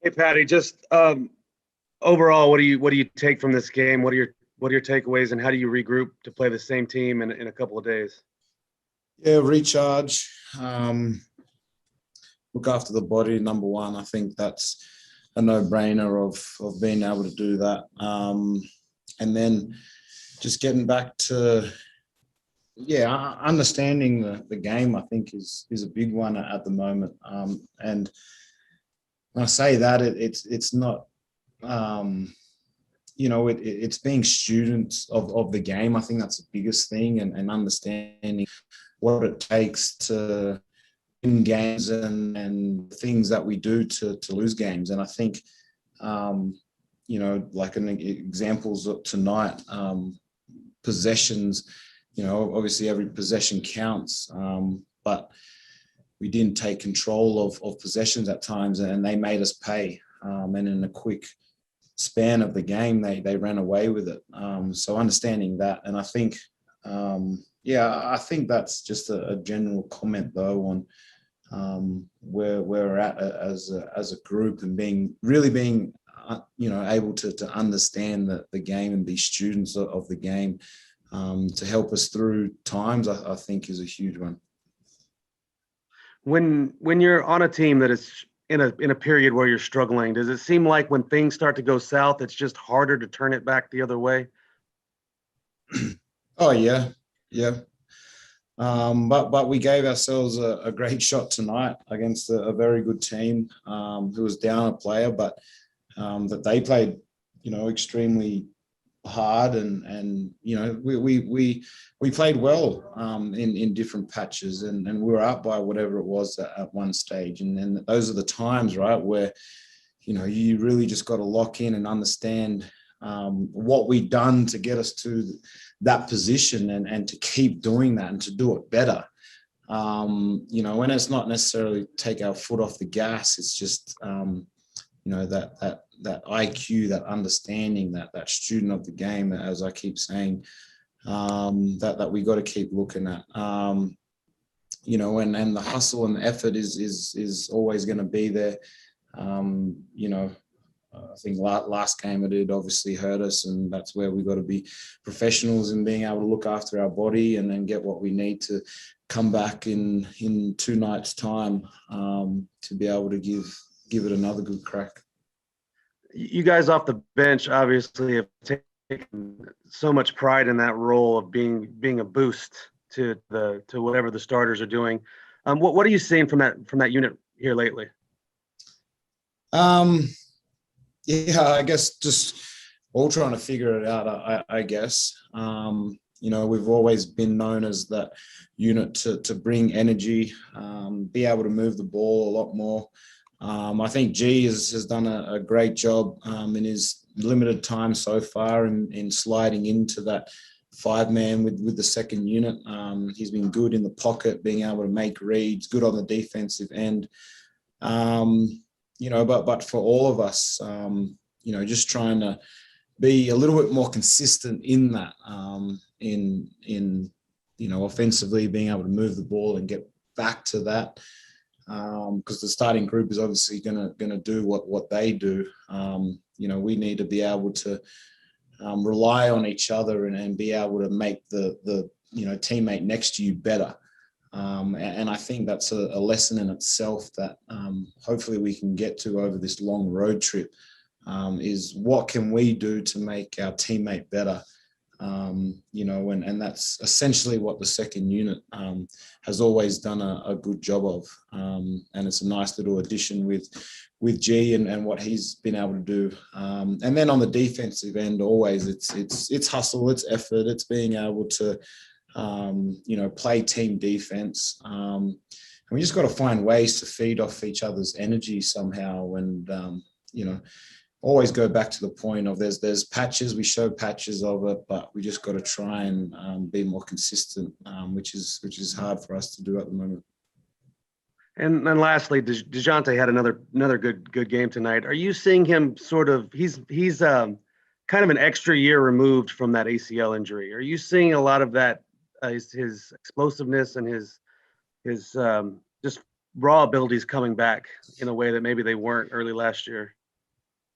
Hey Patty, just overall, what do you take from this game? What are your takeaways, and how do you regroup to play the same team in a couple of days? Yeah, recharge. Look after the body. Number one, I think that's a no-brainer of being able to do that. And then just getting back to understanding the game. I think is a big one at the moment. And when I say that, it's not. It's being students of the game. I think that's the biggest thing, and understanding what it takes to win games and things that we do to lose games. And I think, like an examples of tonight, possessions, obviously every possession counts, but we didn't take control of possessions at times, and they made us pay. And in a quick span of the game, they ran away with it. So understanding that, and I think, I think that's just a general comment though on where we're at as a group, and being able to understand the game and be students of the game, to help us through times. I think is a huge one. When you're on a team that is in a period where you're struggling, does it seem like when things start to go south, it's just harder to turn it back the other way? Oh yeah, yeah. But we gave ourselves a great shot tonight against a very good team, who was down a player, but that they played, extremely hard, and we played well, in different patches, and we were up by whatever it was at one stage, and then those are the times, right, where you really just got to lock in and understand what we've done to get us to that position, and to keep doing that and to do it better. When it's not necessarily take our foot off the gas, it's just that IQ, that understanding, that student of the game, as I keep saying, that we got to keep looking at. And the hustle and the effort is always going to be there. I think last game it did obviously hurt us, and that's where we got to be professionals in being able to look after our body, and then get what we need to come back in 2 nights' time, to be able to give it another good crack. You guys off the bench obviously have taken so much pride in that role of being a boost to whatever the starters are doing. What are you seeing from that unit here lately? I guess just all trying to figure it out. I guess, we've always been known as that unit to bring energy, be able to move the ball a lot more. I think G has done a great job, in his limited time so far in sliding into that 5-man with the second unit. He's been good in the pocket, being able to make reads, good on the defensive end. But for all of us, just trying to be a little bit more consistent in that, in offensively being able to move the ball and get back to that, because the starting group is obviously gonna do what they do. We need to be able to rely on each other, and be able to make the teammate next to you better. And I think that's a lesson in itself that, hopefully we can get to over this long road trip, is what can we do to make our teammate better. And that's essentially what the second unit has always done a good job of. And it's a nice little addition with G and what he's been able to do. And then on the defensive end, always it's hustle, it's effort, it's being able to play team defense. And we just got to find ways to feed off each other's energy somehow. And, always go back to the point of there's patches, we show patches of it, but we just got to try and be more consistent, which is hard for us to do at the moment. And then lastly, Dejounte had another good game tonight. Are you seeing him sort of? He's kind of an extra year removed from that ACL injury. Are you seeing a lot of that, his explosiveness and his just raw abilities coming back in a way that maybe they weren't early last year.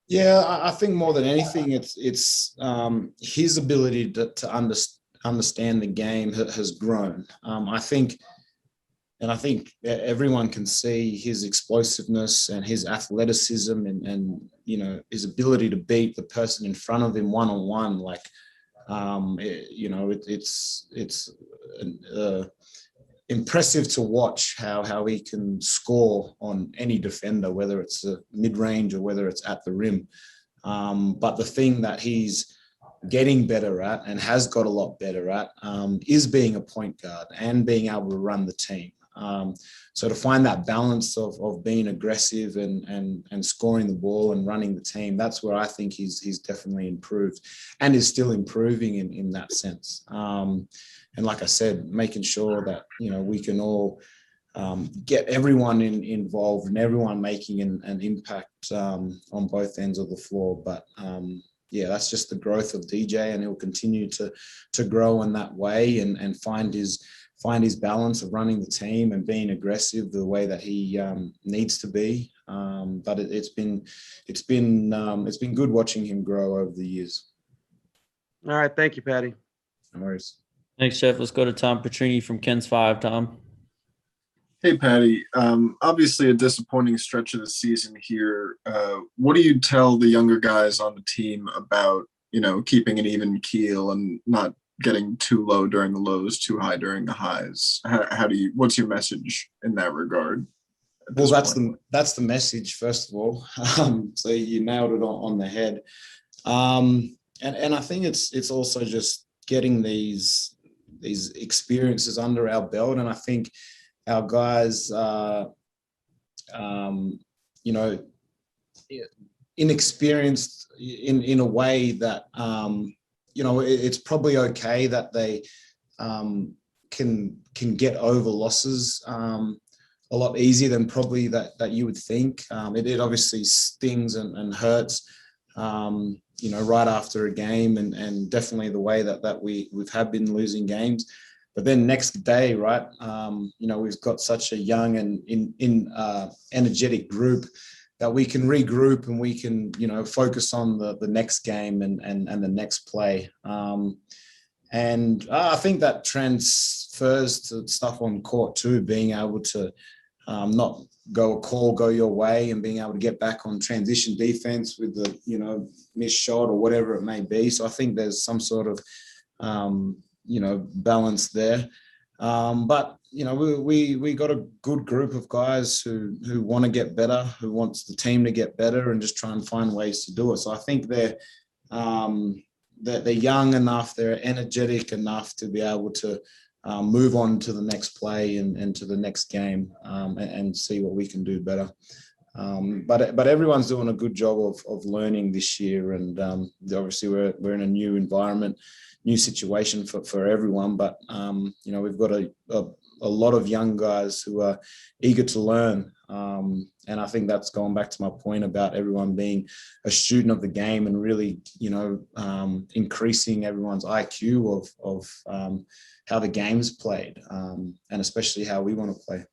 Yeah, I think more than anything, it's his ability to understand the game has grown. I think everyone can see his explosiveness and his athleticism and his ability to beat the person in front of him one-on-one. Like, it's impressive to watch how he can score on any defender, whether it's a mid-range or whether it's at the rim. But the thing that he's getting better at and has got a lot better at is being a point guard and being able to run the team. So to find that balance of being aggressive and scoring the ball and running the team, that's where I think he's definitely improved and is still improving in that sense. And like I said, making sure that, we can all get everyone involved and everyone making an impact on both ends of the floor. But yeah, that's just the growth of DJ, and he'll continue to grow in that way and find his balance of running the team and being aggressive the way that he needs to be. But it's been good watching him grow over the years. All right, thank you, Patty. No worries. Thanks, Jeff. Let's go to Tom Petrini from Ken's 5. Tom. Hey, Patty. Obviously a disappointing stretch of the season here. What do you tell the younger guys on the team about, keeping an even keel and not getting too low during the lows, too high during the highs? What's your message in that regard? Well, that's the message, first of all. So you nailed it on the head. And I think it's also just getting these experiences under our belt. And I think our guys, inexperienced in a way that, it's probably okay that they can get over losses a lot easier than probably that you would think. It obviously stings and hurts, right after a game, and definitely the way that we've been losing games. But then next day, right, we've got such a young and energetic group that we can regroup and we can, focus on the next game and the next play. And I think that transfers to stuff on court too, being able to not go your way and being able to get back on transition defense with the, missed shot or whatever it may be. So I think there's some sort of, balance there. But, we got a good group of guys who want to get better, who wants the team to get better and just try and find ways to do it. So I think they're young enough, they're energetic enough to be able to move on to the next play and to the next game and see what we can do better. But everyone's doing a good job of learning this year, and obviously we're in a new environment, new situation for everyone. But we've got a lot of young guys who are eager to learn, and I think that's going back to my point about everyone being a student of the game and really increasing everyone's IQ of how the game's played, and especially how we want to play.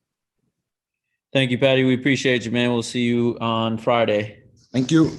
Thank you, Patty. We appreciate you, man. We'll see you on Friday. Thank you.